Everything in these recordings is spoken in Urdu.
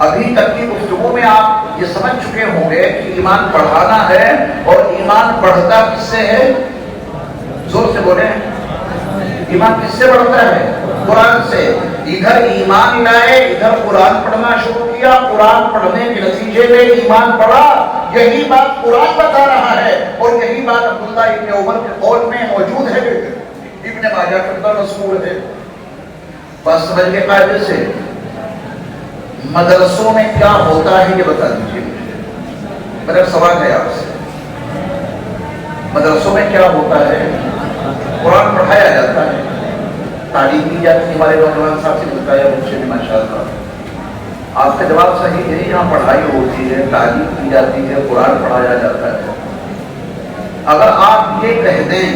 ابھی تک کی گفتگو میں آپ یہ سمجھ چکے ہوں گے کہ ایمان بڑھانا ہے، اور ایمان بڑھتا کس سے ہے؟ زور سے بولیں، ایمان کس سے بڑھتا ہے؟ قرآن سے۔ ادھر ایمان لائے، ادھر قرآن پڑھنا شروع کیا، قرآن پڑھنے کے نتیجے میں ایمان بڑھا۔ یہی بات قرآن بتا رہا ہے، اور یہی بات عبداللہ ابن عمر کے قول میں موجود ہے، ابن ماجہ کے اندر مذکور ہے۔ بس سمجھ کے قاعدے سے مدرسوں میں کیا ہوتا ہے یہ بتا دیجیے مجھے، میرا سوال ہے آپ سے، مدرسوں میں کیا ہوتا ہے؟ قرآن پڑھایا جاتا ہے، تعلیم دی جاتی ہے، ہمارے نوجوان صاحب سے بتایا مجھ سے بھی ماشاءاللہ۔ آپ کا جواب صحیح ہے، یہاں پڑھائی ہوتی ہے، تعلیم دی جاتی ہے، قرآن پڑھایا جاتا ہے۔ اگر آپ یہ کہہ دیں،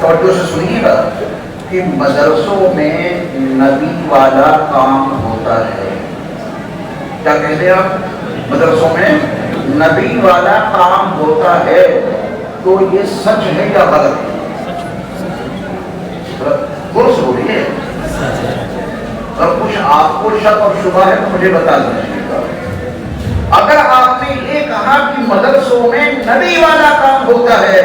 توجہ سے سنیے گا، کہ مدرسوں میں نبی والا کام ہوتا ہے، کیا کہتے ہیں آپ؟ مدرسوں میں نبی والا کام ہوتا ہے، تو یہ سچ ہے یا غلط ہے؟ درست بولیے، اور کچھ آپ کو شک اور شبہ ہے تو مجھے بتا دیجیے گا۔ اگر آپ نے یہ کہا کہ مدرسوں میں نبی والا کام ہوتا ہے،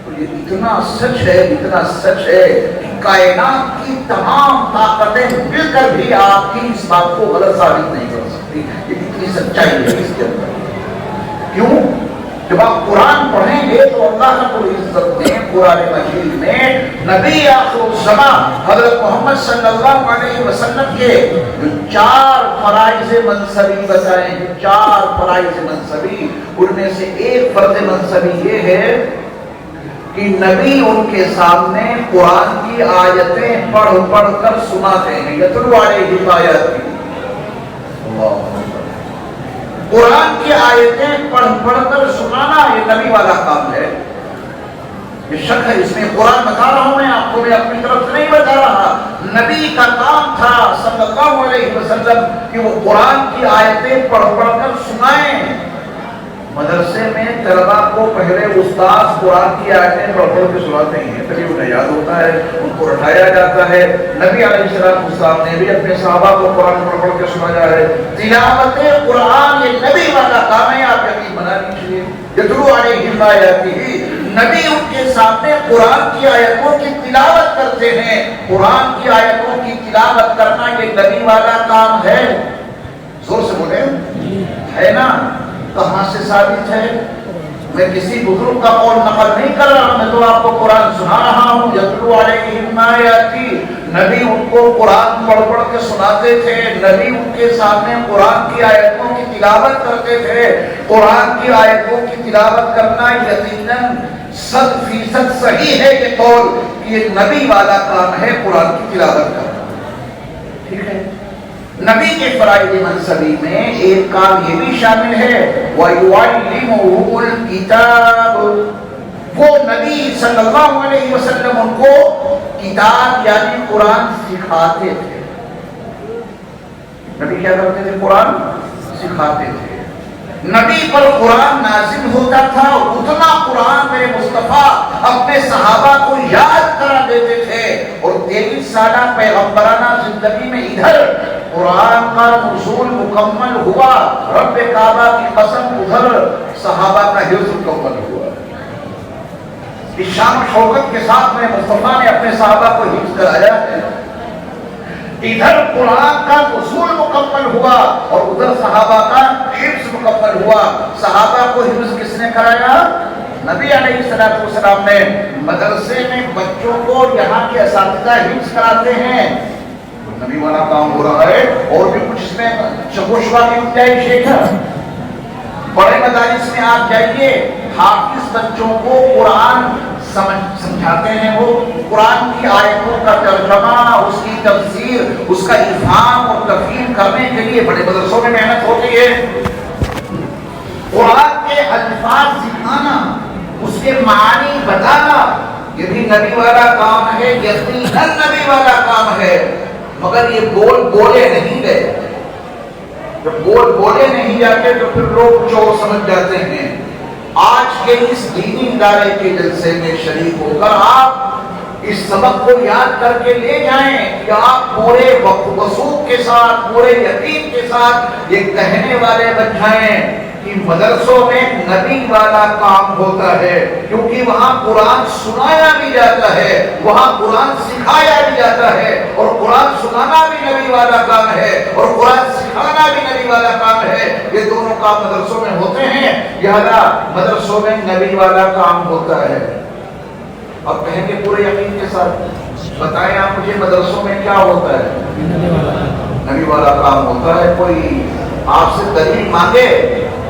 تو یہ اتنا سچ ہے، اتنا سچ ہے کہ کائنات کی تمام طاقتیں مل کر بھی آپ کی اس بات کو غلط ثابت نہیں کر سکتی۔ یہ اتنی سچائی ہے اس کے اندر۔ کیوں؟ جب آپ قرآن پڑھیں گے تو اللہ رب العزت نے قرآن مجید میں نبی آخر الزمان حضرت محمد صلی اللہ علیہ وسلم کے جو 4 فرائض منصبی بتائے ہیں، 4 فرائض منصبی، ان میں سے ایک فرض منصبی یہ ہے کہ نبی ان کے سامنے قرآن کی آیتیں پڑھ پڑھ کر سناتے ہیں، یتلو علیہم آیاتہ۔ قرآن کی آیتیں پڑھ پڑھ کر سنانا یہ نبی والا کام ہے۔ یہ شک ہے اس میں، قرآن بتا رہا ہوں میں آپ کو، میں اپنی طرف سے نہیں بتا رہا، نبی کا کام تھا صلی اللہ علیہ وسلم کہ وہ قرآن کی آیتیں پڑھ پڑھ کر سنائیں۔ مدرسے میں طلباء کو پہلے استاد قرآن کی آیتیں پڑھ پڑھ کے سناتے ہیں، تبھی انہیں یاد ہوتا ہے، ان کو رٹایا جاتا ہے۔ نبی علیہ السلام نے بھی اپنے صحابہ کو قرآن پڑھ پڑھ کے سنایا ہے۔ تلاوت قرآن یہ نبی والا کام ہے، آپ یقین بنا لیجیے۔ یتلو علیہم آیاتہ، نبی ان کے سامنے قرآن کی آیتوں کی تلاوت کرتے ہیں۔ قرآن کی آیتوں کی تلاوت کرنا یہ نبی والا کام ہے۔ زور سے بولیں، ہے نا؟ کہاں سے ثابت ہے؟ میں کسی بزرگ کا قول نقل نہیں کر رہا ہوں، میں تو آپ کو قرآن سنا رہا ہوں۔ یتلو علیہم آیاتہ، نبی ان کو قرآن پڑھ پڑھ کے سناتے تھے، نبی ان کے سامنے قرآن کی آیتوں کی تلاوت کرتے تھے۔ قرآن کی آیتوں کی تلاوت کرنا یقیناً 100% صحیح ہے یہ قول کہ یہ نبی والا کام ہے، قرآن کی تلاوت کرنا، ٹھیک ہے۔ نبی کے فرائض منصبی میں ایک کام یہ بھی شامل ہے، وَيُعَلِّمُهُمُ الْكِتَابَ، وہ نبی صلی اللہ علیہ وسلم ان کو کتاب یعنی قرآن سکھاتے تھے۔ نبی کیا کرتے تھے؟ قرآن سکھاتے تھے۔ نبی پر قرآن نازل ہوتا تھا، اتنا قرآن میرے مصطفیٰ اپنے صحابہ کو یاد کرا دیتے تھے، اور 23 سالہ پیغمبرانہ زندگی میں ادھر قرآن کا نزول مکمل ہوا، رب کعبہ کی قسم ادھر صحابہ کا حفظ مکمل ہوا۔ اس شان و شوکت کے ساتھ میں مصطفیٰ نے اپنے صحابہ کو حفظ کرایا ہے۔ ادھر قرآن کا نزول مکمل ہوا اور ادھر صحابہ کا حفظ مکمل ہوا۔ صحابہ کو حفظ کس نے کرایا؟ نبی علیہ السلام نے۔ مدرسے میں بچوں کو یہاں کے اساتذہ حفظ کراتے ہیں، نبی والا کام ہو رہا ہے، اور بھی کچھ اس میں شک و شبہ کی گنجائش ہے۔ بڑے مدارس میں آپ جائیے، حافظ بچوں کو قرآن سمجھاتے ہیں، وہ قرآن کی آیتوں کا ترجمہ، اس کی تفسیر، اس کا افہام اور تفہیم کرنے کے لیے بڑے مدرسوں میں محنت ہوتی ہے۔ قرآن کے الفاظ سکھانا، اس کے معنی بتانا، یہ بھی نبی والا کام ہے، یقیناً نبی والا کام ہے۔ مگر یہ بول بولے نہیں گئے، جب بول بولے نہیں جاتے تو پھر لوگ چور سمجھ جاتے ہیں۔ آج کے اس دینی ادارے کے جلسے میں شریک ہو کر آپ اس سبق کو یاد کر کے لے جائیں کہ آپ پورے وثوق کے ساتھ، پورے یقین کے ساتھ یہ کہنے والے بن جائیں کہ مدرسوں میں نبی والا کام ہوتا ہے، کیونکہ وہاں قرآن سنایا بھی جاتا ہے، وہاں قرآن سکھایا بھی جاتا ہے، اور قرآن سنانا بھی نبی والا کام ہے اور قرآن سکھانا بھی نبی والا کام ہے۔ یہ دونوں کام مدرسوں میں ہوتے ہیں، لہذا مدرسوں میں نبی والا کام ہوتا ہے۔ اب کہیں گے پورے یقین کے ساتھ بتائیں آپ مجھے مدرسوں میں کیا ہوتا ہے؟ نبی والا کام ہوتا ہے۔ کوئی آپ سے دلیل مانگے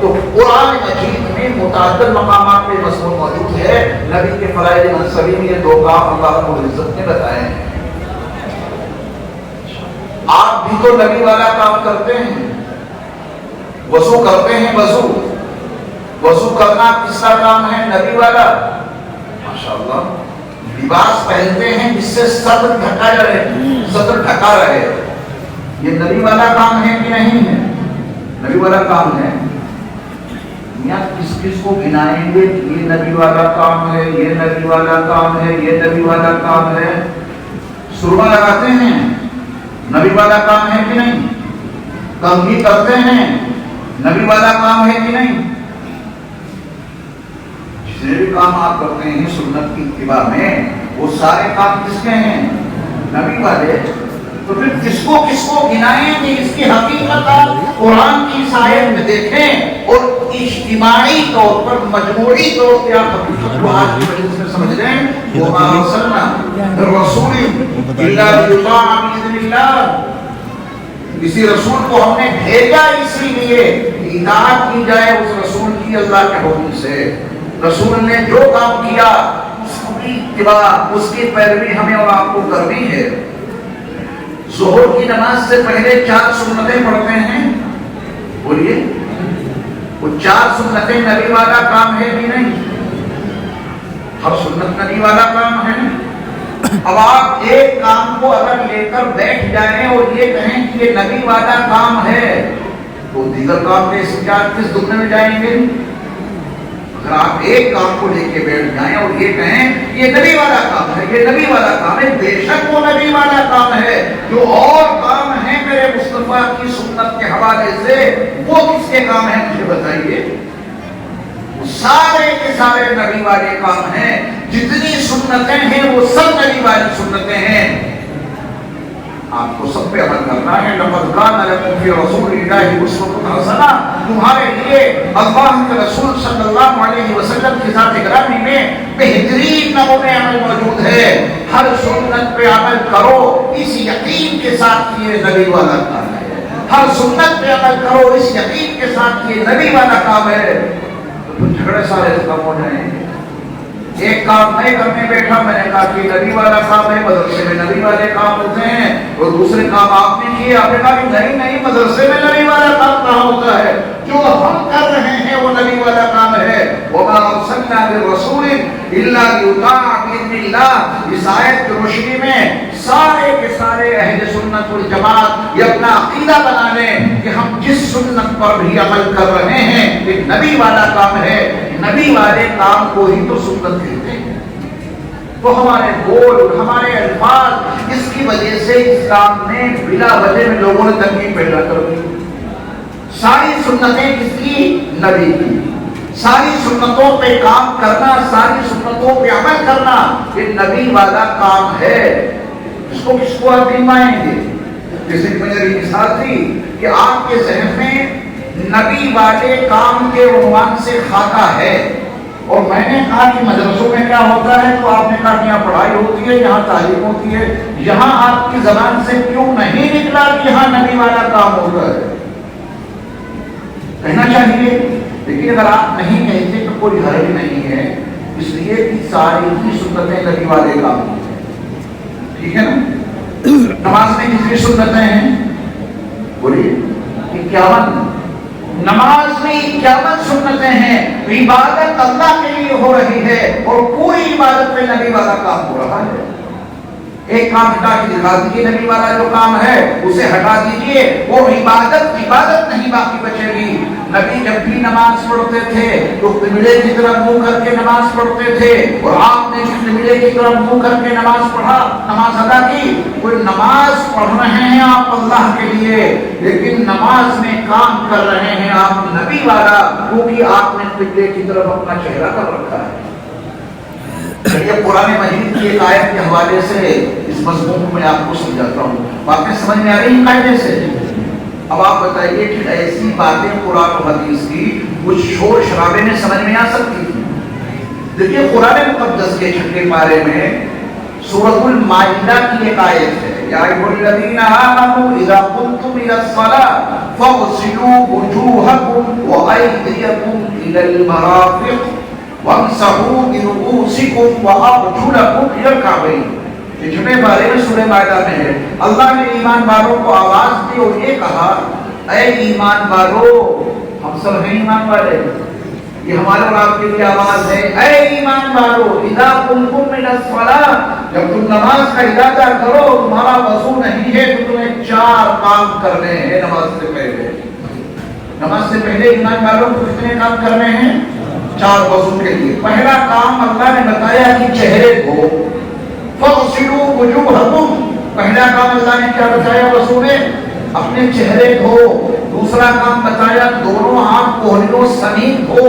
تو قرآن مجید میں متعدد مقامات پہ مضمون موجود ہے، نبی کے فرائض منصبی میں یہ دو کام اللہ رب العزت نے بتائے ہیں۔ آپ بھی تو نبی والا کام کرتے ہیں، وضو کرتے ہیں، وضو کرنا کس کا کام ہے؟ نبی والا۔ ماشاءاللہ، لباس پہنتے ہیں جس سے صدر ڈھکا رہے، یہ نبی والا کام ہے کہ نہیں ہے؟ نبی والا کام ہے۔ یا کس کس کو گنائیں گے کہ یہ نبی والا کام ہے، یہ نبی والا کام ہے، یہ نبی والا کام ہے؟ سرما لگاتے ہیں، نبی والا کام ہے کہ نہیں؟ کنگھی کرتے ہیں، نبی والا کام ہے کہ نہیں؟ جتنے بھی کام آپ کرتے ہیں سنت کی اتباع میں، وہ سارے کام کس کے ہیں؟ نبی والے۔ تو پھر کس کو گنائیں کہ اس کی حقیقت قرآن کی آیت میں دیکھیں، اور اجتماعی طور پر، مجموعی طور پہ آپ حقیقت کو آج کی وجہ سے سمجھ لیں۔ وَمَا أَرْسَلْنَا رَسُولٍ إِلَّا لِيُطَاعَ بِإِذْنِ اللَّهِ، کسی رسول کو ہم نے بھیجا اسی لیے کہ اطاعت کی جائے اس رسول کی اللہ کے حکم سے۔ رسول نے جو کام کیا اس کی اتباع، اس کی پیروی ہمیں اور آپ کو کرنی ہے۔ ظہر کی نماز سے پہلے 4 سنتیں پڑھتے ہیں، بولیے وہ 4 سنتیں نبی والا کام ہے کہ نہیں؟ ہر سنت نبی والا کام ہے۔ اب آپ ایک کام کو اگر لے کر بیٹھ جائیں اور یہ کہیں کہ یہ نبی والا کام ہے، تو دیگر کام کے اختیار کس دنیا میں جائیں گے؟ اگر آپ ایک کام کو لے کے بیٹھ جائیں اور یہ کہیں یہ نبی والا کام ہے، یہ نبی والا کام ہے، بے شک وہ نبی والا کام ہے۔ جو اور کام ہے میرے مصطفیٰ کی سنت کے حوالے سے، وہ کس کے کام ہیں مجھے بتائیے؟ وہ سارے کے سارے نبی والے کام ہیں۔ جتنی سنتیں ہیں وہ سب نبی والی سنتیں ہیں۔ آپ کو سب پہ عمل کرنا ہے۔ لَقَدْ كَانَ لَكُمْ فِي رَسُولِ اللَّهِ أُسْوَةٌ حَسَنَةٌ، تمہارے لیے اللہ کے رسول صلی اللہ علیہ وسلم کی ذات گرامی میں بہترین نمونے عمل موجود ہے۔ ہر سنت پہ عمل کرو اس یقین کے ساتھ کہ یہ نبی والا کام ہے، ہر سنت پہ عمل کرو اس یقین کے ساتھ کہ یہ نبی والا کام ہے، تو جھگڑے سارے ختم ہو جائیں گے۔ ایک کام نہیں کرنے بیٹھا، میں نے کہا کہ نبی والا کام ہے، مدرسے میں نبی والے کام ہوتے ہیں، اور دوسرے کام آپ نے کیے، آپ نے کہا کہ نہیں مدرسے میں نبی والا کام کہاں ہوتا ہے؟ جو ہم کر رہے ہیں وہ نبی والا کام ہے۔ وَمَا أَرْسَلْنَا مِن رَّسُولٍ إِلَّا لِيُطَاعَ بِإِذْنِ اللَّهِ، اس آیت کی روشنی میں سارے کے سارے اہل سنت والجماعت یہ اپنا عقیدہ بنا لیں کہ ہم جس سنت پر بھی عمل کر رہے ہیں یہ نبی والا کام ہے۔ نبی والے کام کو ہی تو سنت کہتے ہیں۔ تو ہمارے بول، ہمارے الفاظ، اس کی وجہ سے اسلام میں بلا وجہ میں لوگوں نے تنقید پیدا کر دی۔ ساری سنتیں کس کی؟ نبی کی۔ ساری سنتوں پہ کام کرنا، ساری سنتوں پہ عمل کرنا یہ نبی والا کام ہے۔ اس کو آپ دلوائیں گے؟ جیسے کہ میری مثال تھی کہ آپ کے ذہن میں نبی والے کام کے عنوان سے خاکہ ہے، اور میں نے کہا کہ مدرسوں میں کیا ہوتا ہے، تو آپ نے کہا کہ یہاں پڑھائی ہوتی ہے، یہاں تعلیم ہوتی ہے، یہاں آپ کی زبان سے کیوں نہیں نکلا کہ یہاں نبی والا کام ہوتا ہے؟ کہنا چاہیے، لیکن اگر آپ نہیں کہتے تو کوئی حرج نہیں ہے، اس لیے کہ ساری کی سنتیں نبی والے کام ہوتے ہیں، ٹھیک ہے نا؟ نماز میں کتنی سنتیں ہیں؟ بولیے 51۔ نماز میں 51 سنتیں ہیں۔ عبادت اللہ کے لیے ہو رہی ہے اور پوری عبادت میں نبی والا کام ہو رہا ہے۔ ایک کام ہٹا کے دکھا دیجیے، نبی والا جو کام ہے اسے ہٹا دیجیے، وہ عبادت نہیں باقی بچے گی۔ نبی جب بھی نماز پڑھتے تھے تو قبلے کی طرف منہ کر کے نماز پڑھتے تھے، اور آپ نے قبلے کی طرف منہ کر کے نماز ادا کی۔ کوئی نماز پڑھ رہے ہیں آپ اللہ کے لیے، لیکن نماز میں کام کر رہے ہیں آپ نبی والا، کیونکہ آپ نے قبلے کی طرف اپنا چہرہ کر رکھا ہے۔ یہ قرآن مجید کی ایک آیت کے حوالے سے اس مضمون کو میں آپ کو سمجھاتا ہوں، باتیں سمجھ میں آ رہی ہیں قاعدے سے؟ اب آپ بتائیے کہ ایسی باتیں قرآن و حدیث کی کچھ شور شرابے میں سمجھ میں آ سکتی ہیں؟ دیکھیے قرآن مقدس کے 6 پارے میں سورۃ المائدہ کی ایک آیت ہے، یا ایھا الذین آمنوا اذا قمتم الی الصلاۃ فاغسلوا وجوہکم وایدیکم الی المرافق وامسحوا برؤوسکم وارجلکم الی الکعبین۔ یہ 6 پارے میں سورہ مائدہ میں ہے۔ اللہ نے ایمان والوں کو آواز دی اور یہ کہا، اے ایمان والو، ہم سب ہیں ایمان والے، یہ ہمارے اور آپ کے لیے آواز ہے، اے ایمان والو اذا قمتم الی الصلاۃ، جب تم نماز کا ارادہ کرو، تمہارا وضو نہیں ہے تو تمہیں 4 کام کرنے ہیں نماز سے پہلے۔ نماز سے پہلے ایمان والوں کو کتنے کام کرنے ہیں؟ 4 وضو کے لیے۔ پہلا کام اللہ نے بتایا کہ چہرے دھو، فاغسلوا وجوہکم، پہلا کام اللہ نے کیا بتایا وضو میں؟ اپنے چہرے دھو۔ دوسرا کام بتایا دونوں ہاتھ کوہنیوں سمیت دھو۔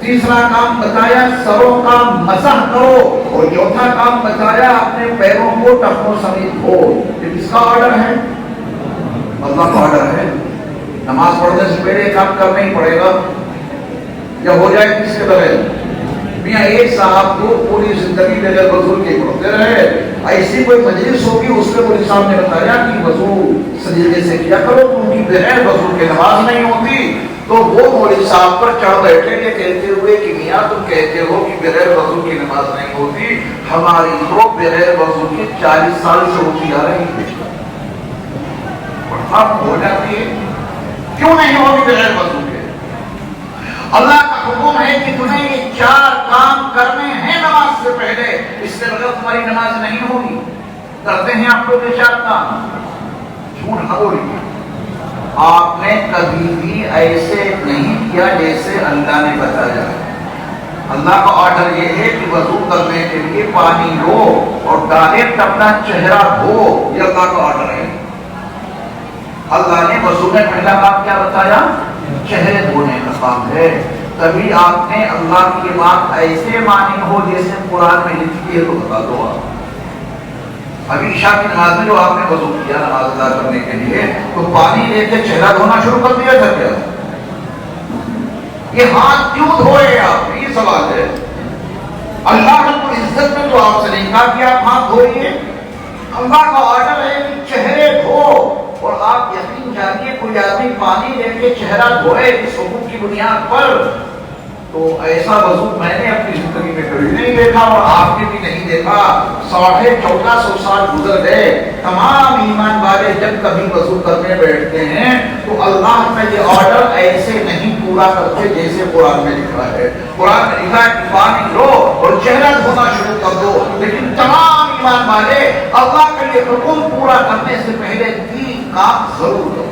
تیسرا کام بتایا سروں کا مسح کرو، اور چوتھا کام بتایا اپنے پیروں کو ٹخنوں سمیت دھو۔ یہ کس کا آرڈر ہے؟ اللہ کا آرڈر ہے۔ نماز پڑھنے سے پہلے کام کرنا ہی پڑے گا، یا ہو جائے کس کے بغیر؟ میاں ایک صاحب کو پوری زندگی بغیر وضو کے پڑھتے رہے، ایسی کوئی مجلس ہوگی اس میں مولوی صاحب نے بتایا کہ وضو سلیقے سے کیا کرو کیونکہ بغیر وضو کے نماز نہیں ہوتی، تو وہ مولوی صاحب پر چڑھ بیٹھے یہ کہتے ہوئے کہ میاں تم کہتے ہو کہ بغیر وضو کی نماز نہیں ہوتی، ہماری تو بغیر وضو کی 40 سال سے ہوتی آ رہی ہے، اب ہو جاتی ہے، کیوں نہیں ہوگی بغیر وضو کے؟ اللہ کا حکم ہے کہ تمہیں یہ 4 کام کرنے ہیں نماز سے پہلے، اس سے بغیر تمہاری نماز نہیں ہوگی۔ کرتے ہیں آپ لوگ یہ 4 کام؟ جھوٹ نہ بولیے، آپ نے کبھی بھی ایسے نہیں کیا جیسے اللہ نے بتایا۔ اللہ کا آرڈر یہ ہے کہ وضو کرنے کے لیے پانی لو اور ڈائریکٹ اپنا چہرہ دھو، یہ اللہ کا آرڈر ہے۔ اللہ نے وضو میں پہلا کام کیا بتایا؟ چہرے دھونے کا کام ہے۔ تبھی آپ نے اللہ کی بات ایسے مانی ہو جیسے قرآن میں لکھی ہے، تو بتا دو آپ۔ ابھی عشاء کی نماز میں جو آپ نے وضو کیا نماز ادا کرنے کے لیے، تو پانی لے کے چہرہ دھونا شروع کر دیا تھا کیا؟ یہ ہاتھ کیوں دھوئے آپ نے؟ یہ سوال ہے۔ اللہ رب العزت نے تو آپ سے نہیں کہا کہ آپ ہاتھ دھوئیے، اللہ کا آرڈر ہے کہ چہرے دھو، اور آپ یقین جانیے کوئی آدمی پانی لے کے چہرہ دھوئے اس حکم کی بنیاد پر، تو ایسا وضو میں نے اپنی زندگی میں کبھی نہیں دیکھا، اور آپ نے بھی نہیں دیکھا۔ 1450 سال گزر گئے، تمام ایمان والے جب کبھی وضو کرنے بیٹھتے ہیں تو اللہ کا یہ آرڈر ایسے نہیں پورا کرتے جیسے قرآن میں لکھا ہے۔ قرآن میں لکھا ہے کہ پانی لو اور چہرہ دھونا شروع کر دو، لیکن تمام ایمان والے اللہ کا یہ حکم پورا کرنے سے پہلے 3 کام ضرور کرو۔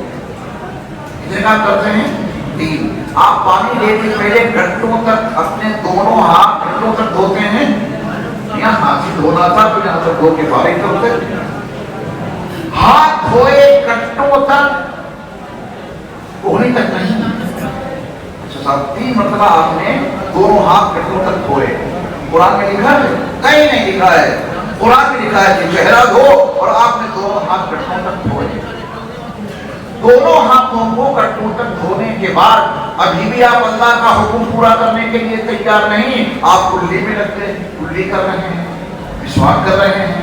کتنے کام کرتے ہیں؟ 3۔ آپ پانی لے کے پہلے گھنٹوں تک اپنے دونوں ہاتھ گھنٹوں تک دھوتے ہیں، یہاں ہاتھ سے دھونا تھا تو یہاں تک دھو کے فارغ کرتے، ہاتھ دھوئے گھنٹوں تک، کوہنی تک نہیں۔ اچھا صاحب 3 مرتبہ آپ نے دونوں ہاتھ گھنٹوں تک دھوئے، قرآن میں لکھا ہے؟ کہیں نہیں لکھا ہے۔ قرآن میں لکھا ہے کہ چہرہ دھو اور آپ نے دونوں ہاتھ گھنٹوں تک دھوئے۔ دونوں ہاتھوں کو گھنٹوں تک دھونے کے بعد ابھی بھی آپ اللہ کا حکم پورا کرنے کے لیے تیار نہیں، آپ کلی میں لگتے ہیں، کلی کر رہے ہیں، مسواک کر رہے ہیں،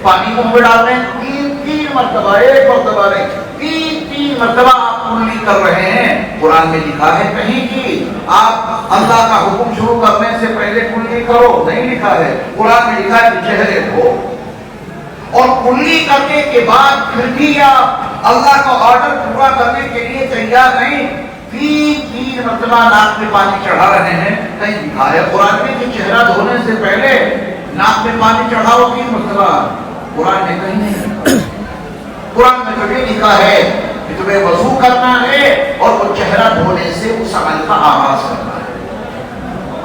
پانی منہ میں ڈال رہے ہیں، 3 مرتبہ، 1 مرتبہ نہیں، 3 مرتبہ آپ کلی کر رہے ہیں۔ قرآن میں لکھا ہے کہیں کہ آپ اللہ کا حکم شروع کرنے سے پہلے کلی کرو؟ نہیں لکھا ہے۔ قرآن میں لکھا ہے کہ چہرے دھو، اور کلی کرنے کے بعد پھر بھی آپ اللہ کا آرڈر پورا کرنے کے لیے تیار نہیں، 3 مرتبہ ناک میں پانی چڑھا رہے ہیں۔ کہیں لکھا ہے قرآن میں کہ چہرہ دھونے سے پہلے ناک میں پانی چڑھاؤ 3 مرتبہ؟ قرآن میں کہیں نہیں لکھا۔ قرآن میں کبھی لکھا ہے کہ تمہیں وضو کرنا ہے اور وہ چہرہ چہرہ دھونے سے اس عمل کا آغاز کرنا ہے۔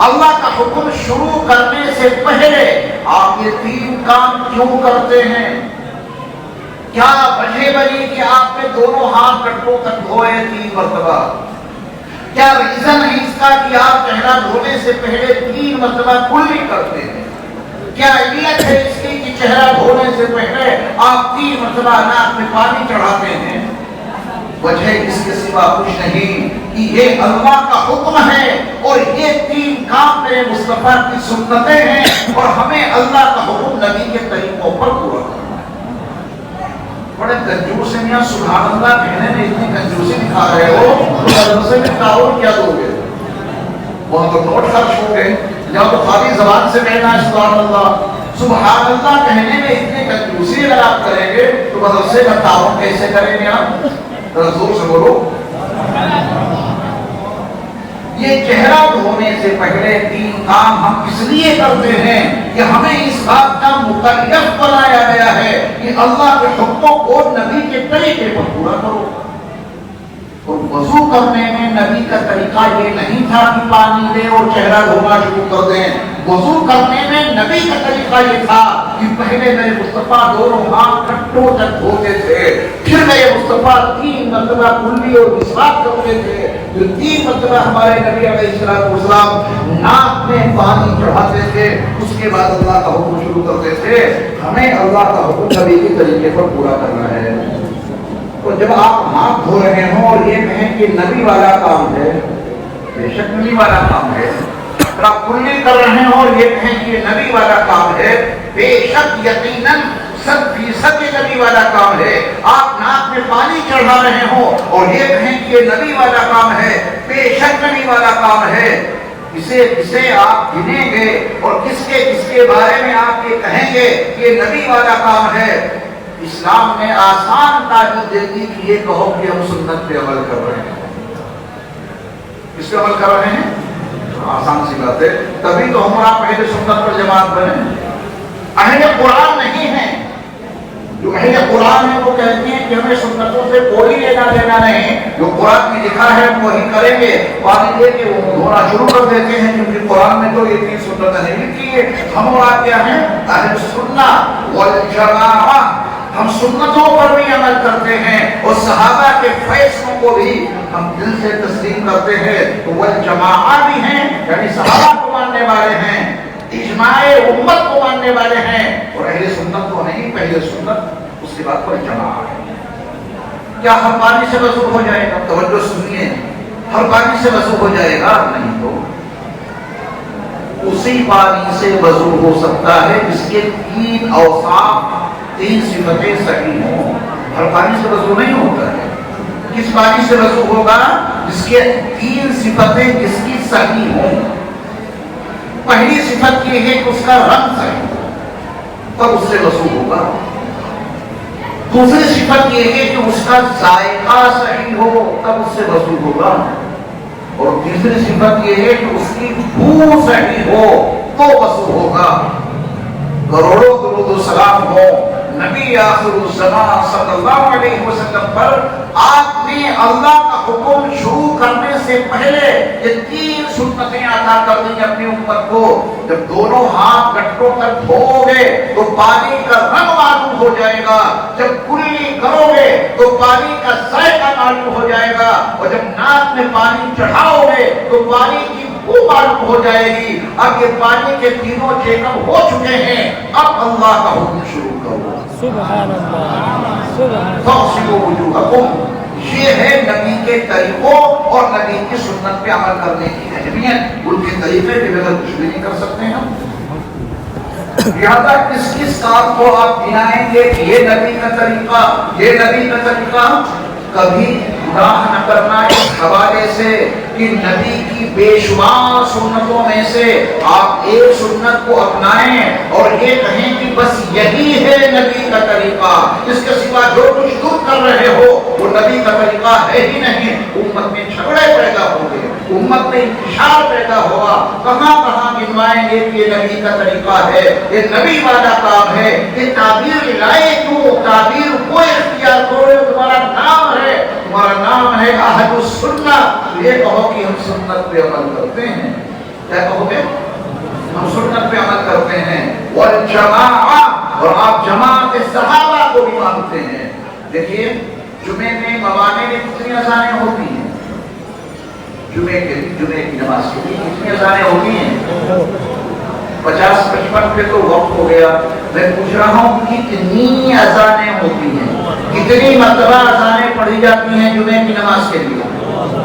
اللہ کا حکم شروع کرنے سے پہلے آپ یہ 3 کام کیوں کرتے ہیں؟ کیا وجہ بنی کہ آپ نے دونوں ہاتھ کٹوں تک دھوئے 3 مرتبہ؟ کیا ریزن ہے اس کا کہ آپ چہرہ دھونے سے پہلے 3 مرتبہ کلی کرتے ہیں؟ کیا علت ہے اس کی کہ چہرہ دھونے سے پہلے آپ 3 مرتبہ ناک میں پانی چڑھاتے ہیں؟ وجہ اس کے سوا کچھ نہیں کہ یہ اللہ کا حکم ہے اور یہ 3 کام میرے مصطفیٰ کی سنتیں ہیں اور ہمیں اللہ کا حکم نبی کے طریقوں پر پورا کرنا ہے۔ بڑے کنجوس ہیں میاں، سبحان اللہ کہنے میں اتنی کنجوسی دکھا رہے ہو تو مدرسے میں تعاون کیا دو گے؟ وہاں تو نوٹ خرچ ہو گئے، جہاں تو خالی زبان سے کہنا ہے سبحان اللہ کہنے میں اتنی کنجوسی اگر آپ کریں گے تو مدرسے کا تعاون کیسے کریں گے آپ؟ زور سے بولو۔ یہ چہرہ دھونے سے پہلے 3 کام ہم اس لیے کرتے ہیں کہ ہمیں اس بات کا مکلف بنایا گیا ہے کہ اللہ کے حکموں کو نبی کے طریقے پر پورا کرو۔ اور وضو کرنے میں نبی کا طریقہ یہ نہیں تھا کہ پانی لے اور چہرہ دھونا شروع کر دیں۔ وضو کرنے میں نبی کا طریقہ یہ تھا کہ پہلے میرے مصطفیٰ دونوں ہاتھ کٹوں تک دھوتے تھے، پھر میرے مصطفیٰ 3 مرتبہ کلی اور مسواک کرتے تھے، جو 3 مرتبہ ہمارے نبی علیہ السلام ناک میں پانی چڑھاتے تھے، اس کے بعد اللہ کا حکم شروع کرتے تھے۔ ہمیں اللہ کا حکم نبی کے طریقے پر پورا کرنا ہے۔ تو جب آپ ہاتھ دھو رہے ہوں اور یہ کہیں کہ نبی والا کام ہے، بے شک نبی والا کام ہے، اگر آپ کلی کر رہے ہوں اور یہ کہیں کہ نبی والا کام ہے، بے شک یقیناً 100% نبی والا کام ہے۔ آپ ناک میں پانی چڑھا رہے ہوں اور یہ کہیں کہ یہ نبی والا کام ہے، بے شک نبی والا کام ہے۔ کسے آپ گنیں گے اور کس کے بارے میں آپ یہ کہیں گے کہ یہ نبی والا کام ہے؟ اسلام نے آسان تعبیر دے دی کہ یہ کہو کہ ہم سنت پہ عمل کر رہے ہیں۔ کس پہ عمل کر رہے ہیں؟ آسان سی بات ہے، تبھی تو ہمارا پہلے سنت پر جماعت بنے۔ اہل قرآن نہیں ہے، جو اہل قرآن ہے وہ کہتے ہیں کہ ہمیں سنتوں سے کوئی لینا دینا نہیں، جو قرآن میں لکھا ہے وہی کریں گے، پانی لے کے وہ دھونا شروع کر دیتے ہیں کیونکہ قرآن میں تو یہ 3 سنتیں نہیں لکھی ہے۔ ہمارا کیا ہے؟ اہل سنت والجماعہ، ہم سنتوں پر بھی عمل کرتے ہیں اور صحابہ کے فیصلوں کو بھی ہم دل سے تسلیم کرتے ہیں۔ تو والجماعہ بھی ہیں، یعنی صحابہ کو ماننے والے ہیں، اجماع امت کو ماننے والے ہیں، اور اہل سنت تو نہیں، پہلے سنت اس کے بعد والجماعہ ہے۔ کیا ہر پانی سے وضو ہو جائے گا؟ توجہ سنیے، ہر پانی سے وضو ہو جائے گا؟ نہیں، تو اسی پانی سے وضو ہو سکتا ہے جس کے 3 اوصاف، 3 صفتیں صحیح ہوں۔ ہر پانی سے وضو نہیں ہوتا ہے۔ کس پانی سے وضو ہوگا؟ جس کے 3 صفتیں جس کی صحیح ہوں۔ پہلی صفت یہ ہے کہ اس کا رنگ صحیح ہو، تب اس سے وضو ہوگا۔ دوسری صفت یہ ہے کہ اس کا ذائقہ صحیح ہو، تب اس سے وضو ہوگا۔ اور تیسری صفت یہ ہے کہ اس کی بو صحیح ہو تو وضو ہوگا۔ کروڑوں درود و سلام ہو نبی آخر الزمان صلی اللہ علیہ وسلم پر۔ آپ نے اللہ کا حکم شروع کرنے سے پہلے یہ 3 سنتیں عطا کر دی اپنی امت کو۔ جب دونوں ہاتھ گٹوں تک دھو گے تو پانی کا رنگ معلوم ہو جائے گا، جب کلی کرو گے تو پانی کا ذائقہ معلوم ہو جائے گا، اور جب ناک میں پانی چڑھاؤ گے تو پانی کی بو معلوم ہو جائے گی۔ اب یہ پانی کے تینوں چیک اپ ہو چکے ہیں، اب اللہ کا حکم شروع کرو۔ سبحان اللہ، فاغسلوا وجوہکم۔ یہ ہے نبی کے طریقوں اور نبی کی سنت پہ عمل کرنے کی اہمیت۔ ان کے طریقے کے بغیر کچھ بھی نہیں کر سکتے ہم۔ لہذا کس کام کو آپ گنائیں گے کہ یہ نبی کا طریقہ، یہ نبی کا طریقہ؟ کبھی گناہ نہ کرنا اس حوالے سے کہ نبی کی بے شمار سنتوں میں سے آپ ایک سنت کو اپنائیں اور یہ کہیں کہ بس یہی ہے نبی کا طریقہ، اس کے سوا جو کچھ تم کر رہے ہو وہ نبی کا طریقہ ہے ہی نہیں۔ امت میں جھگڑے پیدا ہو گئے، امت میں انتشار پیدا ہوا، کہاں گنوائیں گے کہ یہ نبی کا طریقہ ہے، یہ نبی والا کام ہے۔ یہ تعبیر لائے کیوں؟ تعبیر کو اختیار کرو، تمہارا نام ہے، تمہارا نام ہے اہل السنہ آپ یہ کہو کہ ہم سنت پہ عمل کرتے ہیں. کیا کہو گے؟ ہم سنت پہ عمل کرتے ہیں. والجماعہ، اور آپ جماعت صحابہ کو بھی مانتے ہیں. دیکھیے جمعے میں موانع میں کتنی اذانیں ہوتی ہیں؟ جمعے کی نماز کے لیے کتنی اذانیں ہوتی ہیں؟ 50-55 پہ تو وقت ہو گیا. میں پوچھ رہا ہوں کتنی اذانیں ہوتی ہیں؟ کتنی مرتبہ اذانیں پڑھی جاتی ہیں جمعے کی نماز کے لیے؟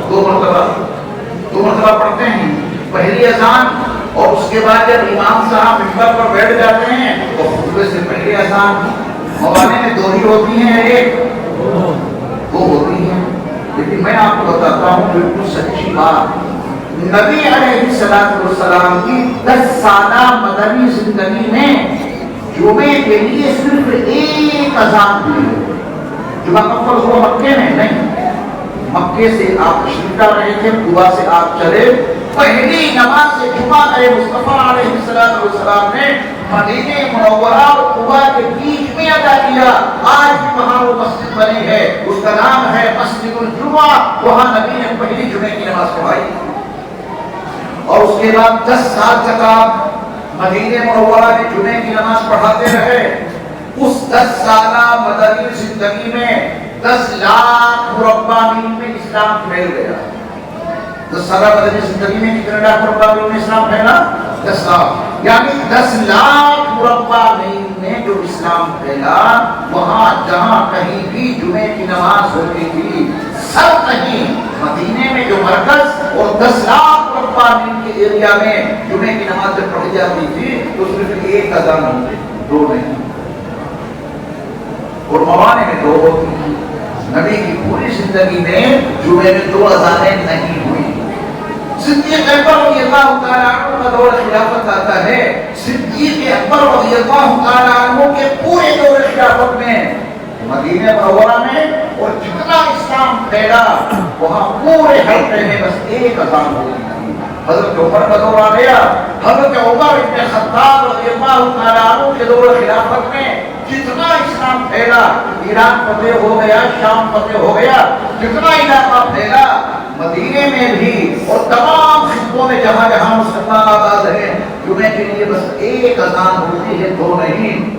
2 مرتبہ پڑھتے ہیں. پہلی اذان اور اس کے بعد جب امام صاحب منبر پر بیٹھ جاتے ہیں تو خطبے سے پہلے اذان. موانع میں 2 ہی ہوتی ہیں، ایک 2 ہوتی ہیں. لیکن میں آپ کو بتاتا ہوں بالکل سچی بات، نبی علیہ السلام کی 10 سالہ مدنی زندگی میں جمعے کے لیے صرف ایک اذان ہوئی. جمعہ کب فرض ہوا؟ مکے میں نہیں. مکے سے آپ تشریف لا رہے تھے، قباء سے آپ چلے، پہلی نماز سے جمعہ مصطفیٰ علیہ السلام نے مدینہ منورہ اور قباء کے بیچ میں ادا کیا. آج بھی وہاں وہ مسجد بنی ہے، اس کا نام ہے مسجد الجمعہ. وہاں نبی نے پہلی جمعے کی نماز پڑھائی. اور اس کے بعد 10 سال تک آپ مدینہ منورہ میں جمعے کی نماز پڑھاتے رہے. اس 10 سالہ مدنی زندگی میں 10 لاکھ مربع میل میں اسلام پھیل گیا. 10 سالہ مدنی زندگی میں کتنے لاکھ مربع میل میں اسلام پھیلا؟ 10 لاکھ. یعنی 10 لاکھ مربع میل میں جو اسلام پھیلا، وہاں جہاں کہیں بھی جمعے کی نماز ہوتی تھی، سب کہیں مدینے میں جو مرکز اور 10 لاکھ مربع میل کے ایریا میں جمعے کی نماز جب پڑھی جاتی تھی تو صرف ایک اذان ہوتی، 2 نہیں. اور موانع میں 2 ہوتی ہیں. نبی کی پوری زندگی میں جمعے میں 2 اذانیں نہیں ہوئی. صدیق اکبر رضی اللہ تعالیٰ عنہ کا دور خلافت آتا ہے. صدیق اکبر رضی اللہ تعالیٰ عنہ کے پورے دور خلافت میں مدینہ منورہ میں اور جتنا اسلام پھیلا وہاں پورے حلقے میں بس ایک اذان ہوتی تھی. حضرت عمر کا دور آ گیا. حضرت عمر ابن خطاب رضی اللہ تعالیٰ عنہ کے دور خلافت میں جتنا اسلام پھیلا، ایران فتح ہو گیا، شام فتح ہو گیا، جتنا علاقہ پھیلا مدینے میں بھی اور تمام خطوں میں جہاں جہاں مسلمان آباد ہیں، جمعے کے لیے بس ایک اذان ہوتی ہے، 2 نہیں.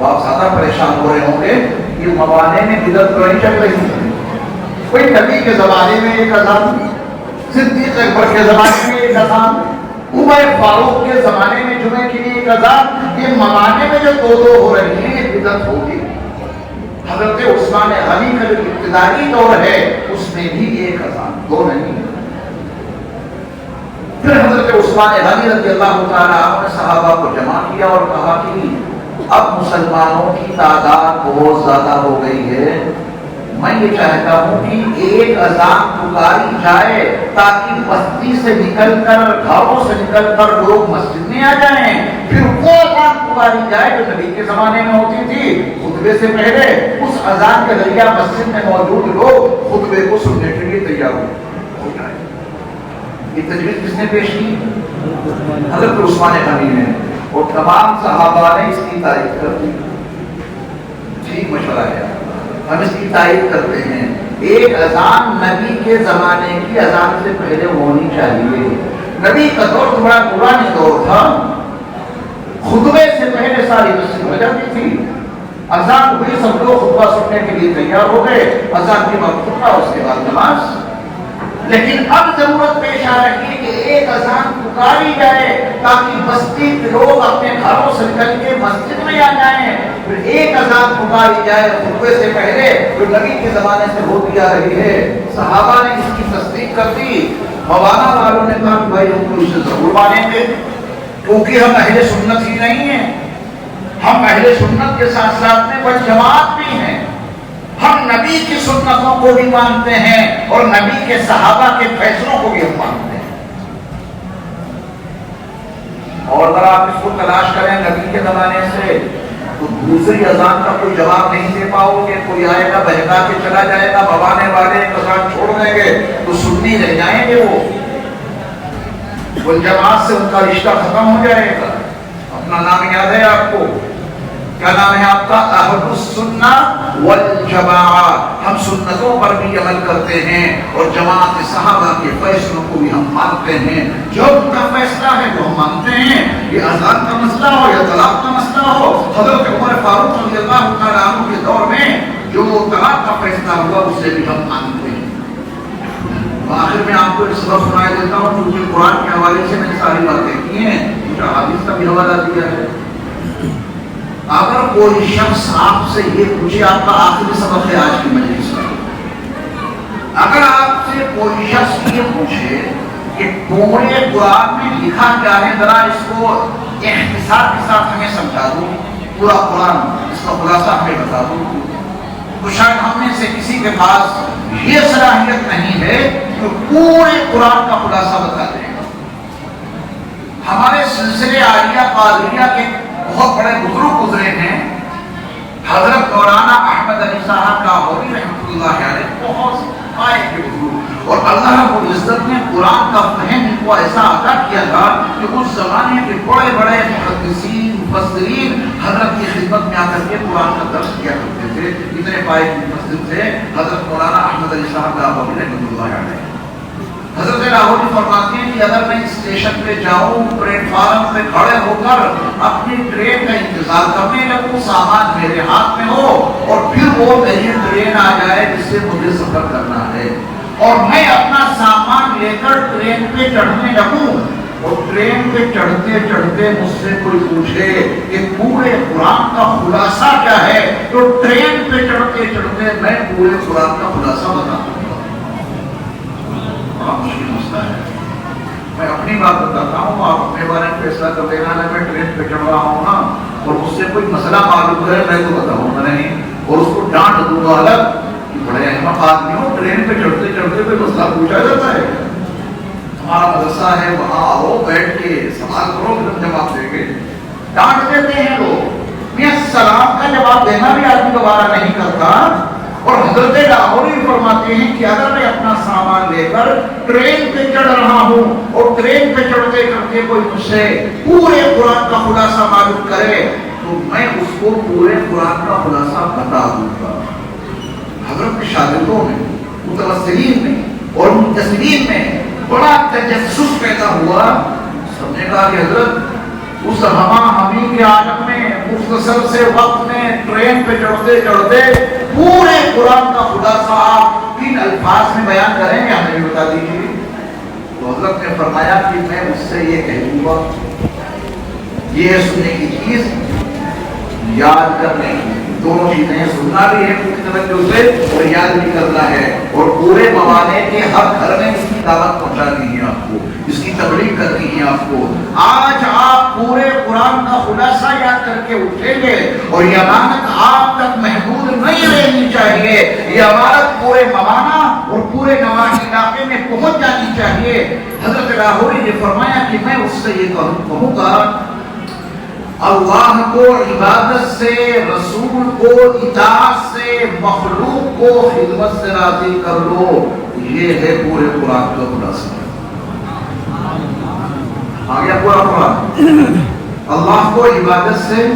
آپ زیادہ پریشان ہو رہے ہوں گے یہ موانع میں بدعت تو نہیں چل رہی ہے. کوئی نبی کے زمانے میں ایک اذان، صدیق اکبر کے زمانے میں ایک اذان، عمر فاروق کے زمانے میں جمعے کے لیے ایک اذان. یہ موانع میں جو 2 ہو رہی ہیں یہ بدعت ہوگی. حضرت عثمان غنی کا جو ابتدائی دور ہے اس میں بھی ایک اذان، 2 نہیں. پھر حضرت عثمان غنی رضی اللہ تعالیٰ عنہ نے صحابہ کو جمع کیا اور کہا کہ اب مسلمانوں کی تعداد بہت زیادہ ہو گئی ہے، میں یہ چاہتا ہوں کہ ایک اذان پکاری جائے تاکہ بستی سے نکل کر، گھروں سے نکل کر لوگ مسجد میں آ جائیں. پھر وہ اذان پکاری جائے جو نبی کے زمانے میں ہوتی تھی خطبے سے پہلے، اس اذان کے ذریعہ مسجد میں موجود لوگ خطبے کو سننے کے لیے تیار ہو جائیں. یہ تجویز کس نے پیش کی؟ حضرت عثمان غنی نے. اور تمام صحابہ نے اس کی تائید کر دی. ٹھیک مشورہ ہے، ہم اس کی تائید کرتے ہیں. ایک اذان نبی کے زمانے کی اذان سے پہلے ہونی چاہیے. نبی کا دور بڑا پرانا دور تھا، خطبے سے پہلے ساری مسجد ہو جاتی تھی. اذان ہوئی، سب لوگ خطبہ سننے کے لیے تیار ہو گئے، اذان کے بعد خطبہ، اس کے بعد نماز. لیکن اب ضرورت پیش آ رہی ہے کہ ایک اذان پکاری جائے تاکہ بستی کے لوگ اپنے گھروں سے نکل کے مسجد میں آ جائیں. پھر ایک اذان پکاری جائے خطبے سے پہلے جو نبی کے زمانے سے ہوتی آ رہی ہے. صحابہ نے اس کی تصدیق کر دی. مولانا والوں نے کہا کہ بھائی ہم تو اسے ضرور مانیں گے کیونکہ ہم اہل سنت ہی نہیں ہیں، ہم اہل سنت کے ساتھ ساتھ میں والجماعت بھی ہیں. ہم نبی کی سنتوں کو بھی مانتے ہیں اور نبی کے صحابہ کے فیصلوں کو بھی ہم مانتے ہیں. اور اگر آپ اس کو تلاش کریں نبی کے زمانے سے تو دوسری اذان کا کوئی جواب نہیں دے پاؤ گے. کوئی آئے گا بہکا کے چلا جائے گا، بوانے والے اذان چھوڑ دیں گے تو سنی رہ جائیں گے. وہ جماعت سے ان کا رشتہ ختم ہو جائے گا. اپنا نام یاد ہے آپ کو، کیا نام ہے آپ کا؟ اہل السنہ والجماعہ. ہم سنتوں پر بھی عمل کرتے ہیں اور جماعت صحابہ کے فیصلوں کو بھی ہم مانتے ہیں. جو ان کا فیصلہ ہے وہ ہم مانتے ہیں. یہ اذان کا مسئلہ ہو یا طلاق کا مسئلہ ہو، حضرت عمر فاروق رضی اللہ تعالیٰ عنہ کے دور میں جو طلاق کا فیصلہ ہوا اسے بھی ہم مانتے ہیں. آخر میں آپ کو ایک سبق سنایا دیتا ہوں، کیونکہ قرآن کے حوالے سے میں نے ساری باتیں کی ہیں، مجھے حدیث کا بھی حوالہ دیا ہے. اگر کوئی شخص آپ سے یہ پوچھے، آپ کا آخری سبق ہے آج کی مجلس کا، اگر آپ سے کوئی شخص یہ پوچھے کہ پورے قرآن میں لکھا کیا ہے، ذرا اس کو اختصار کے ساتھ ہمیں سمجھا دو، پورا قرآن اس کا خلاصہ ہمیں بتا دو، تو شاید ہم میں سے کسی کے پاس یہ صلاحیت نہیں ہے کہ پورے قرآن کا خلاصہ بتا دیں. ہمارے سلسلے عالیہ قادریہ کے بہت بڑے بزرگ گزرے ہیں. حضرت مولانا احمد علی صاحب لاہوری رحمۃ اللہ علیہ بہت آئے کے بزرگ، اور اللہ رب العزت نے قرآن کا فہم ان کو ایسا عطا کیا تھا کہ اس زمانے کے بڑے بڑے محدثین مفسرین حضرت کی خدمت میں آ کر کے قرآن کا درس کیا کرتے تھے. اتنے پائے مفسر تھے حضرت مولانا احمد علی صاحب لاہوری رحمۃ اللہ علیہ. حضرت لاہوری فرماتے ہیں کہ اگر میں اسٹیشن پہ جاؤں، پلیٹ فارم پہ کھڑے ہو کر اپنی ٹرین کا انتظار کرنے لگوں، سامان میرے ہاتھ میں ہو اور پھر وہ میری ٹرین آ جائے جس سے مجھے سفر کرنا ہے، اور میں اپنا سامان لے کر ٹرین پہ چڑھنے لگوں، اور ٹرین پہ چڑھتے چڑھتے مجھ سے کوئی پوچھے کہ پورے قرآن کا خلاصہ کیا ہے، تو ٹرین پہ چڑھتے چڑھتے میں پورے قرآن کا خلاصہ بتاؤں. مشکل مسئلہ ہے. میں اپنی بات بتاتا ہوں، آپ اپنے بارے میں فیصلہ کر لینا. میں ٹرین پہ چڑھ رہا ہوں نا، اور اس سے کوئی مسئلہ معلوم ہے میں تو بتاؤں گا نہیں، اور اس کو ڈانٹ دوں گا الگ کہ بڑے احمق آدمی ہو، ٹرین پہ چڑھتے چڑھتے کوئی مسئلہ پوچھا جاتا ہے. ہمارا مدرسہ ہے، وہاں آؤ بیٹھ کے سوال کرو پھر ہم جواب دیں گے. ڈانٹ دیتے ہیں لوگ. میں سلام کا جواب دینا بھی آدمی دوبارہ نہیں کرتا. اور حضرت لاہوری فرماتے ہیں کہ اگر میں اپنا سامان لے کر ٹرین پہ چڑھ رہا ہوں اور ٹرین پہ چڑھتے چڑھتے کوئی مجھ سے پورے قرآن کا خلاصہ معلوم کرے تو میں اس کو پورے قرآن کا خلاصہ بتا دوں گا. حضرت کے شاگردوں میں، متوسلین میں اور منتسبین میں بڑا تجسس پیدا ہوا. سب نے کہا کہ حضرت اس ہمی کے عالم میں مختصر سے وقت میں ٹرین پہ چڑھتے چڑھتے پورے قرآن کا خلاصہ آپ کن الفاظ میں بیان کریں گے، ہمیں بھی بتا دیجیے. تو حضرت نے فرمایا کہ میں اس سے یہ کہہ دوں گا، یہ سننے کی چیز، یاد کرنے کی دونوں چیزیں، سننا بھی ہے پوری توجہ سے اور یاد بھی کرنا ہے، اور پورے ممالک کے ہر گھر میں اس کی دعوت پہنچانی ہے آپ کو، اس کی تبلیغ کرنی ہے آپ کو. آج آپ پورے قرآن کا خلاصہ یاد کر کے اٹھیں گے اور یہ امانت آپ تک محدود نہیں رہنی چاہیے، یہ امانت پورے موانا اور پورے نواحی علاقے میں پہنچ جانی چاہیے. حضرت لاہوری نے فرمایا کہ میں اس سے یہ کہوں گا، اللہ کو عبادت سے، رسول کو اطاعت سے، مخلوق کو خدمت سے راضی کر لو. یہ ہے پورے قرآن کا خلاصہ. آگے پورا قرآن، اللہ کو عبادت سے،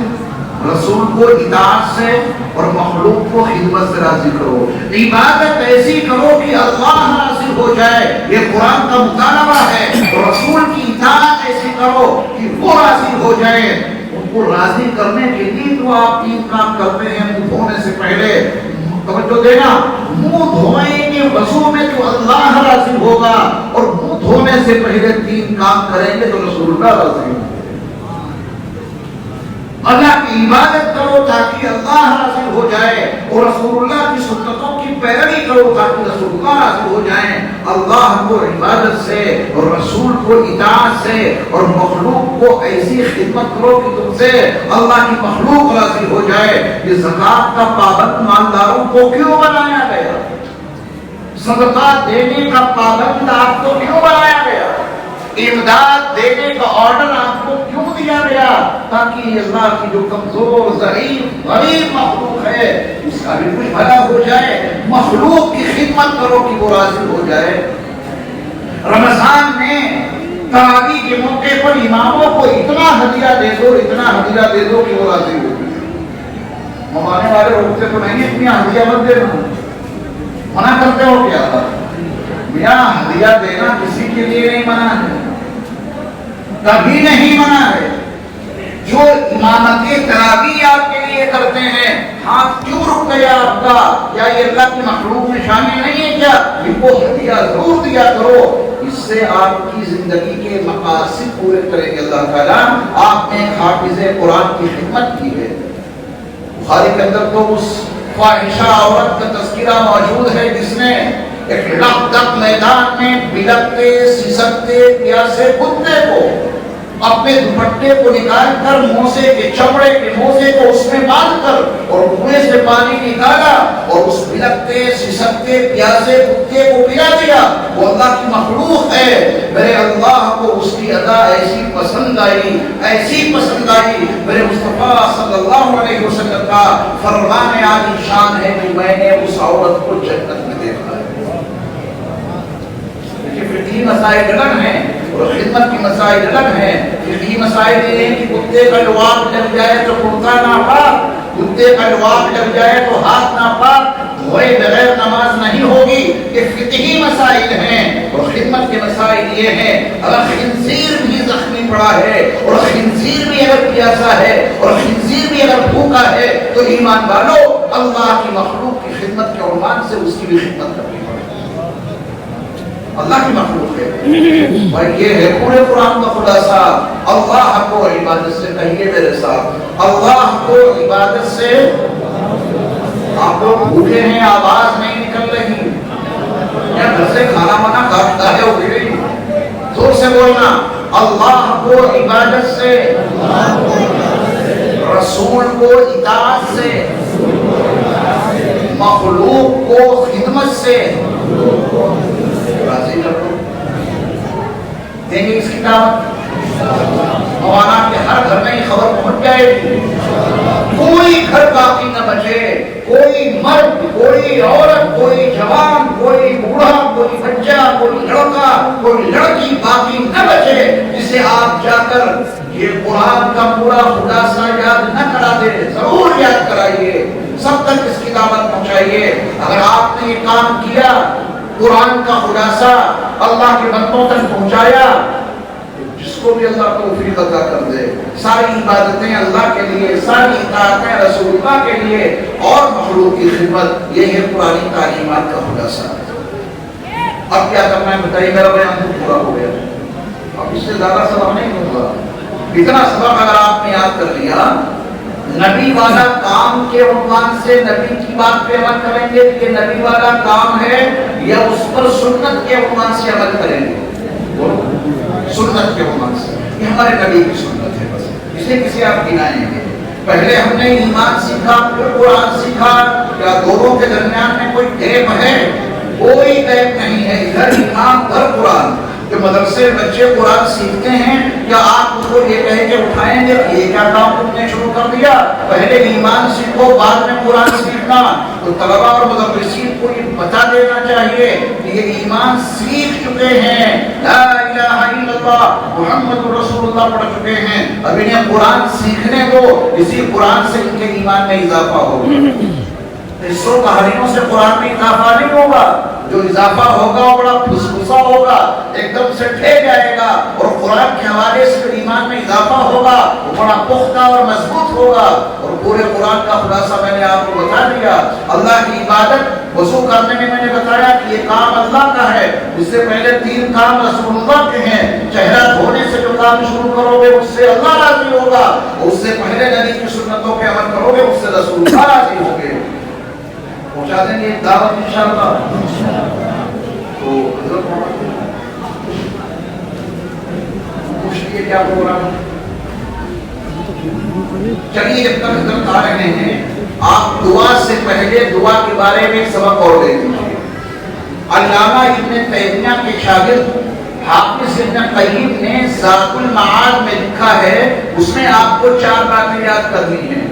رسول کو اطاعت سے اور مخلوق کو خدمت سے راضی کرو. عبادت ایسی کرو کہ اللہ راضی ہو جائے، یہ قرآن کا مطالبہ ہے. اور رسول کی اطاعت ایسی کرو کہ وہ راضی ہو جائے. ان کو راضی کرنے کے لیے تو آپ تین کام کرتے ہیں منہ دھونے سے پہلے. توجہ دینا، منہ دھوئیں گے وضو میں تو اللہ راضی ہوگا، اور منہ دھونے سے پہلے تین کام کریں گے تو رسول اللہ راضی ہوگا. اللہ کی عبادت کرو تاکہ اللہ راضی ہو جائے، اور رسول اللہ کی سنتوں کی پیروی کرو تاکہ رسول اللہ راضی ہو جائیں. اللہ کو عبادت سے اور رسول کو اطاعت سے اور مخلوق کو ایسی خدمت کرو کہ تم سے اللہ کی مخلوق راضی ہو جائے. یہ زکات کا پابند مالداروں کو کیوں بنایا گیا؟ صدقات دینے کا پابند آپ کو کیوں بنایا گیا؟ امداد دینے کا آرڈر آپ کو کیوں دیا گیا؟ تاکہ اللہ کی جو کمزور، ضعیف، غریب مخلوق ہے اس کا بھی کچھ بھلا ہو جائے. مخلوق کی خدمت کرو کہ وہ راضی ہو جائے. رمضان میں تراویح کے موقع پر اماموں کو اتنا ہدیہ دے دو، اتنا ہدیہ دے دو کہ وہ راضی ہو جائے. ممانے والے روکتے تو نہیں اتنی ہدیہ مت دینا، منع کرتے ہو کیا؟ میاں ہدیہ دینا کسی کے لیے نہیں منع ہے، کبھی نہیں منع ہے۔ جو امامت تراویح آپ کے لیے کرتے ہیں، ہاتھ کیوں رک گیا آپ کا؟ کیا یہ اللہ کی مخلوق میں شامل نہیں ہے کیا؟ ان کو ہدیہ ضرور دیا کرو، اس سے آپ کی زندگی کے مقاصد پورے کریں گے اللہ تعالیٰ۔ آپ نے حافظ قرآن کی خدمت کی ہے، بخاری کے اندر تو اس فاحشہ عورت کا تذکرہ موجود ہے جس نے ایک لقدق میدان میں بلکتے سسکتے پیاسے کتے کو اپنے دوپٹے کو نکال کر موزے کے چمڑے کے موزے کو اس میں باندھ کر اور کنویں سے پانی نکالا اور اس بلکتے سسکتے پیاسے کتے کو پلا دیا۔ وہ اللہ کی مخلوق ہے، میرے اللہ کو اس کی ادا ایسی پسند آئی، ایسی پسند آئی۔ میرے مصطفیٰ صلی اللہ علیہ وسلم کا فرمان عالی شان ہے کہ میں نے اس عورت کو جنت میں دیکھا ہے۔ فقہی مسائل الگ ہیں اور خدمت کی مسائل الگ ہیں۔ فقہی مسائل یہ ہیں کہ کتے کا لعاب لگ جائے تو کرتا ناپاک، کتے کا لعاب لگ جائے تو ہاتھ ناپاک، دھوئے بغیر نماز نہیں ہوگی۔ یہ فقہی مسائل ہیں اور خدمت کے مسائل یہ ہیں اگر خنزیر بھی زخمی پڑا ہے اور خنزیر بھی اگر پیاسا ہے اور خنزیر بھی اگر بھوکا ہے تو ایمان والو اللہ کی مخلوق کی خدمت کے عنوان سے اس کی بھی خدمت کرنی پڑے، اللہ کی مخلوق ہے۔ اور یہ ہے پورے قرآن کا خلاصہ، اللہ کو عبادت سے کہیے میرے ساتھ، اللہ کو عبادت سے۔ آپ لوگ بھوکے ہیں، آواز نہیں نکل رہی، یا گھر سے کھانا وانا کھاتا ہے اٹھ گئی، زور سے بولنا، اللہ کو عبادت سے، رسول کو اطاعت سے، مخلوق کو خدمت سے راضی کر دو۔ دیں گے اس کی دعوت، مولانا کے ہر گھر میں یہ خبر پہنچ جائے گی، کوئی گھر باقی نہ بچے، کوئی مرد، کوئی عورت، کوئی جوان، کوئی بوڑھا، کوئی بچہ، کوئی لڑکا، کوئی لڑکی باقی نہ بچے جسے آپ جا کر یہ قرآن کا پورا خلاصہ یاد نہ کرا دے، ضرور یاد کرائیے، سب تک اس کی دعوت پہنچائیے۔ اگر آپ نے یہ کام کیا، قرآن کا خلاصہ اللہ کے بندوں تک پہنچایا، جس کو بھی اللہ توفیق عطا کر دے، ساری عبادتیں اللہ کے لیے، ساری اطاعتیں رسول اللہ کے لیے اور مخلوق کی خدمت، یہ ہے پرانی تعلیمات کا خلاصہ۔ اب کیا کرنا ہے بتائیے، میرا بیان تو پورا ہو گیا، اب اس سے زیادہ سبق نہیں ہوگا۔ اتنا سبق اگر آپ نے یاد کر لیا، نبی والا کام کے عنوان سے نبی کی بات پہ عمل کریں گے کہ یہ نبی والا کام ہے، یا اس پر سنت کے عنوان سے عمل کریں گے؟ سنت کے عنوان سے، یہ ہمارے نبی کی سنت ہے، بس اسے کسی آپ گنائیں گے۔ پہلے ہم نے ایمان سیکھا پھر قرآن سیکھا، کیا دونوں کے درمیان میں کوئی گیپ ہے؟ کوئی گیپ نہیں ہے، ادھر ایمان ادھر قرآن۔ جو مدرسے بچے قرآن سیکھتے ہیں، کیا آپ اس کو یہ کہہ کے اٹھائیں گے کہ یہ کیا کام تم نے شروع کر دیا؟ پہلے ایمان سیکھو بعد میں قرآن سیکھنا۔ تو طلباء اور مدرسین کو یہ بتا دینا چاہیے کہ یہ ایمان سیکھ چکے ہیں، لا الہ الا اللہ محمد رسول اللہ پڑھ چکے ہیں، اب انہیں قرآن سیکھنے دو، اسی قرآن سے ان کے ایمان میں اضافہ ہوگا۔ قصوں کہانیوں سے قرآن میں اضافہ نہیں ہوگا، جو اضافہ ہوگا وہ بڑا پھسپھسا ہوگا، ایک دم سے ٹھے جائے گا، اور قرآن کے حوالے سے جو ایمان میں اضافہ ہوگا وہ بڑا پختہ اور مضبوط ہوگا۔ اور پورے قرآن کا خلاصہ میں نے آپ کو بتا دیا۔ اللہ کی عبادت وضو کرنے میں نے بتایا کہ یہ کام اللہ کا ہے، اس سے پہلے 3 کام رسول اللہ کے ہیں۔ چہرہ دھونے سے جو کام شروع کرو گے اس سے اللہ راضی ہوگا، اس سے پہلے نبی کی سنتوں پہ عمل کرو گے اس سے رسول اللہ راضی ہوں گے۔ پہنچا دیں گے دعوت انشاءاللہ۔ تو حضرت پوچھ لیے کیا پروگرام؟ چلیے جب تک حضرت آ رہے ہیں، آپ دعا سے پہلے دعا کے بارے میں ایک سبق اور دے دیجیے۔ علامہ ابن تیمیہ کے شاگرد حافظ ابن قیم نے ذات المعاد میں لکھا ہے، اس میں آپ کو 4 باتیں یاد کرنی ہیں۔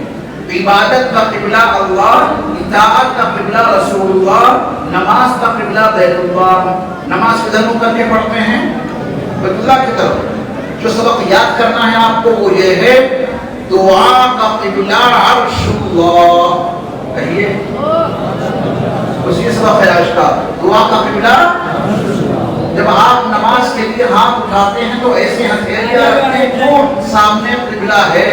عبادت کا قبلہ اللہ، اطاعت کا قبلہ رسول اللہ، نماز کا قبلہ بیت اللہ۔ نماز کدھر منہ کر کے پڑھتے ہیں؟ بیت اللہ کی طرف۔ جو سبق یاد کرنا ہے آپ کو وہ یہ ہے دعا کا قبلہ عرش اللہ. کہیے اسی سبب ہے آج کا دعا کا قبلہ. جب آپ نماز کے لیے ہاتھ اٹھاتے ہیں تو ایسے ہتھیلیاں رکھیں جو سامنے قبلہ ہے.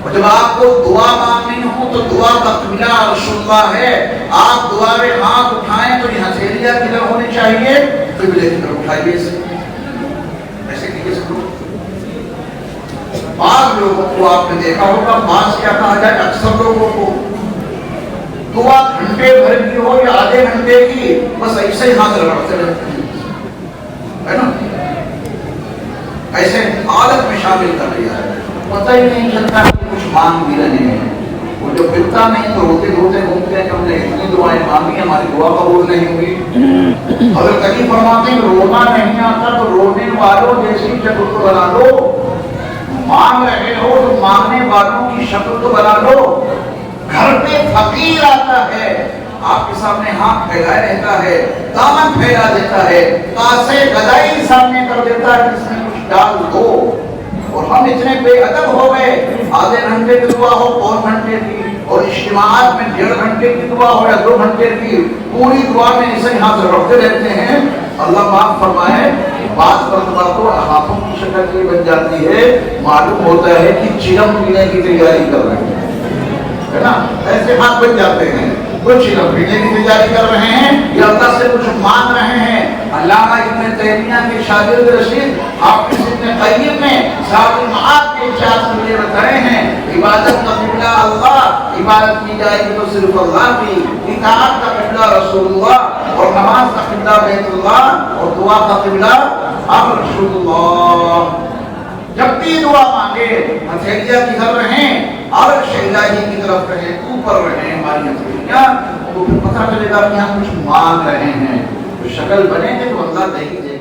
اور جب آپ کو دعا مانگنی ہو تو دعا کا قبلہ عرش اللہ ہے. آپ دعا میں ہاتھ اٹھائیں تو یہ ہتھیلیاں کدھر ہونی چاہیے؟ قبلے کی طرف اٹھائیے. ایسے کیجیے سب لوگ. بعض لوگوں کو آپ نے دیکھا ہوگا، بعض کیا کہا جائے، اکثر لوگوں کو دعا گھنٹے بھر کی ہو یا آدھے گھنٹے کی، بس ایسے ہی ہاتھ رگڑتے رہتے ہیں، ہے نا؟ ایسے عادت میں شامل کر لیا ہے. پتہ ہی نہیں چلتا کہ کچھ مانگ بھی رہے ہیں. وہ جو ملتا نہیں تو روتے روتے گھومتے ہیں کہ ہم نے اتنی دعائیں مانگی، ہماری دعا قبول نہیں ہوئی. حضرت علی فرماتے ہیں رونا نہیں آتا تو رونے والوں جیسی شکل تو بنا لو. مانگ رہے ہو تو مانگنے والوں کی شکل تو بنا لو. گھر پہ فقیر آتا ہے، آپ کے سامنے ہاتھ پھیلائے رہتا ہے، دامن پھیلا دیتا ہے، کاسے گدائی سامنے کر دیتا ہے، اس میں کچھ ڈال دو. اور ہم اتنے بے ادب ہو گئے، آدھے گھنٹے کی دعا ہو، پون گھنٹے کی، اور اجتماعات میں 1.5 گھنٹے کی دعا ہو یا 2 گھنٹے کی، پوری دعا میں اسے ہاتھ رکھتے رہتے ہیں. اللہ معاف فرمائے. بعض مرتبہ تو ہاتھوں کی شکل یہ بن جاتی ہے، معلوم ہوتا ہے کہ چلم پینے کی تیاری کر رہے ہیں، ہے نا؟ ایسے ہاتھ بن جاتے ہیں. کچھ چلم پینے کی تیاری کر رہے ہیں یا اللہ سے کچھ مانگ رہے ہیں. علامہ ابن تیمیہ کے شاگرد رشید حافظ ابن قیم نے زاد المعاد کے 4 سورے بتائے ہیں. عبادت کا قبلہ اللہ، عبادت کی جائے گی تو صرف اللہ کی. اطاعت کا قبلہ رسول اللہ، اور نماز کا قبلہ بیت اللہ، اور دعا کا قبلہ رسول اللہ. جب بھی دعا مانگے ہتھیلیاں کدھر رہیں؟ عرش الہی کی طرف رہیں، اوپر رہیں ہماری ہتھیلیاں. تو پھر پتہ چلے گا کہ ہم کچھ مانگ رہے ہیں. تو شکل بنے گے تو اللہ دے ہی دے.